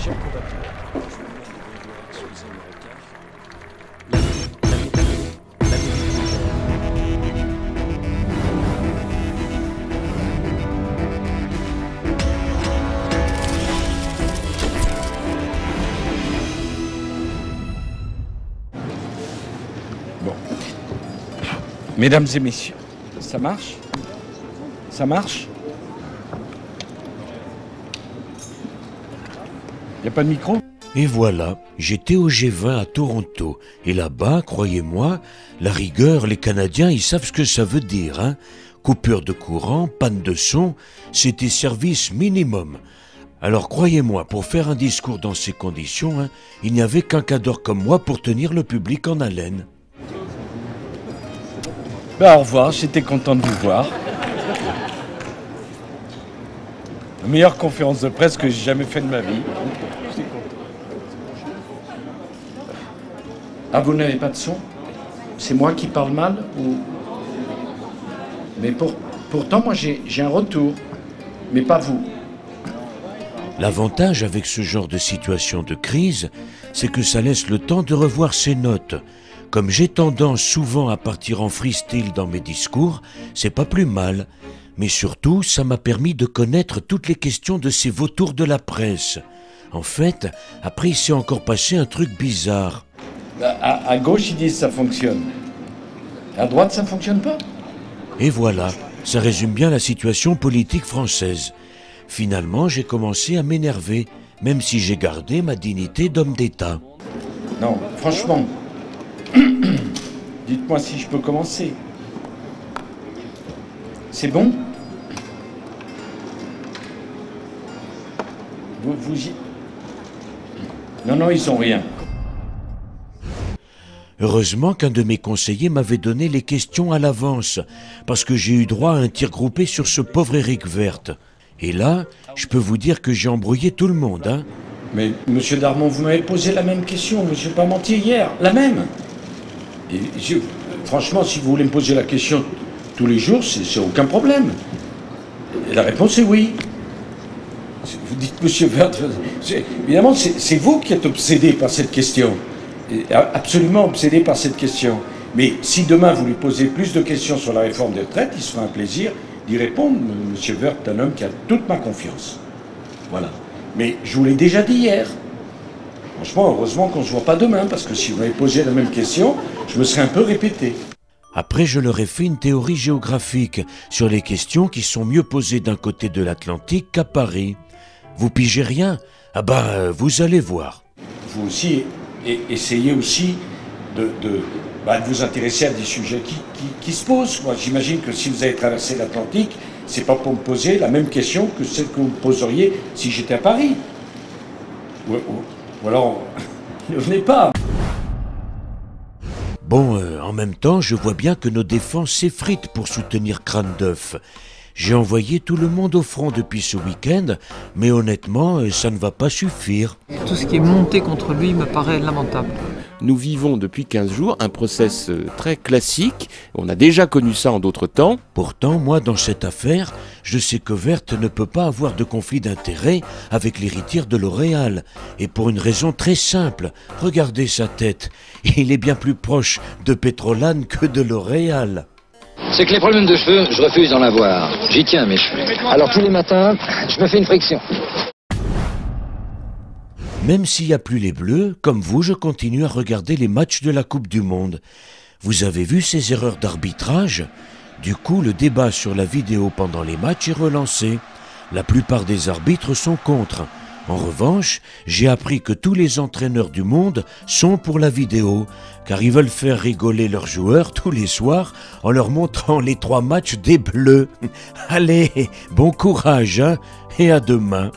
Cher combattant, je vous demande de bien vouloir excuser mon retard. La Bon. Mesdames et messieurs, ça marche? Ça marche? Y a pas de micro? Et voilà, j'étais au G20 à Toronto. Et là-bas, croyez-moi, la rigueur, les Canadiens, ils savent ce que ça veut dire, hein. Coupure de courant, panne de son, c'était service minimum. Alors croyez-moi, pour faire un discours dans ces conditions, hein, il n'y avait qu'un cadre comme moi pour tenir le public en haleine. Au revoir, j'étais content de vous voir. La meilleure conférence de presse que j'ai jamais faite de ma vie. Ah, vous n'avez pas de son? C'est moi qui parle mal ou... Mais pourtant, moi, j'ai un retour. Mais pas vous. L'avantage avec ce genre de situation de crise, c'est que ça laisse le temps de revoir ses notes. Comme j'ai tendance souvent à partir en freestyle dans mes discours, c'est pas plus mal. Mais surtout, ça m'a permis de connaître toutes les questions de ces vautours de la presse. En fait, après, il s'est encore passé un truc bizarre. À gauche, ils disent ça fonctionne. À droite, ça fonctionne pas. Et voilà, ça résume bien la situation politique française. Finalement, j'ai commencé à m'énerver, même si j'ai gardé ma dignité d'homme d'État. Non, franchement, dites-moi si je peux commencer. C'est bon? Vous y... Non, ils ont rien. Heureusement qu'un de mes conseillers m'avait donné les questions à l'avance, parce que j'ai eu droit à un tir groupé sur ce pauvre Éric Woerth. Et là, je peux vous dire que j'ai embrouillé tout le monde, hein. Mais, monsieur Darmon, vous m'avez posé la même question, monsieur Parmentier, hier, la même. Et franchement, si vous voulez me poser la question tous les jours, c'est aucun problème. Et la réponse est oui. Vous dites, monsieur Woerth, évidemment, c'est vous qui êtes obsédé par cette question. Absolument obsédé par cette question. Mais si demain vous lui posez plus de questions sur la réforme des retraites, il se fera un plaisir d'y répondre. Monsieur Woerth est un homme qui a toute ma confiance. Voilà. Mais je vous l'ai déjà dit hier. Franchement, heureusement qu'on ne se voit pas demain, parce que si vous m'avez posé la même question, je me serais un peu répété. Après, je leur ai fait une théorie géographique sur les questions qui sont mieux posées d'un côté de l'Atlantique qu'à Paris. Vous pigez rien? Ah ben, vous allez voir. Vous aussi, essayez aussi de vous intéresser à des sujets qui se posent. Moi, j'imagine que si vous avez traversé l'Atlantique, c'est pas pour me poser la même question que celle que vous me poseriez si j'étais à Paris. Ou alors, ne venez pas. Bon, en même temps, je vois bien que nos défenses s'effritent pour soutenir Crâne d'œuf. J'ai envoyé tout le monde au front depuis ce week-end, mais honnêtement, ça ne va pas suffire. Tout ce qui est monté contre lui me paraît lamentable. Nous vivons depuis 15 jours un process très classique. On a déjà connu ça en d'autres temps. Pourtant, moi, dans cette affaire, je sais que Woerth ne peut pas avoir de conflit d'intérêt avec l'héritière de L'Oréal. Et pour une raison très simple. Regardez sa tête. Il est bien plus proche de Pétrolane que de L'Oréal. C'est que les problèmes de cheveux, je refuse d'en avoir. J'y tiens mes cheveux. Alors tous les matins, je me fais une friction. Même s'il n'y a plus les Bleus, comme vous, je continue à regarder les matchs de la Coupe du Monde. Vous avez vu ces erreurs d'arbitrage? Du coup, le débat sur la vidéo pendant les matchs est relancé. La plupart des arbitres sont contre. En revanche, j'ai appris que tous les entraîneurs du monde sont pour la vidéo, car ils veulent faire rigoler leurs joueurs tous les soirs en leur montrant les 3 matchs des Bleus. Allez, bon courage, hein, et à demain.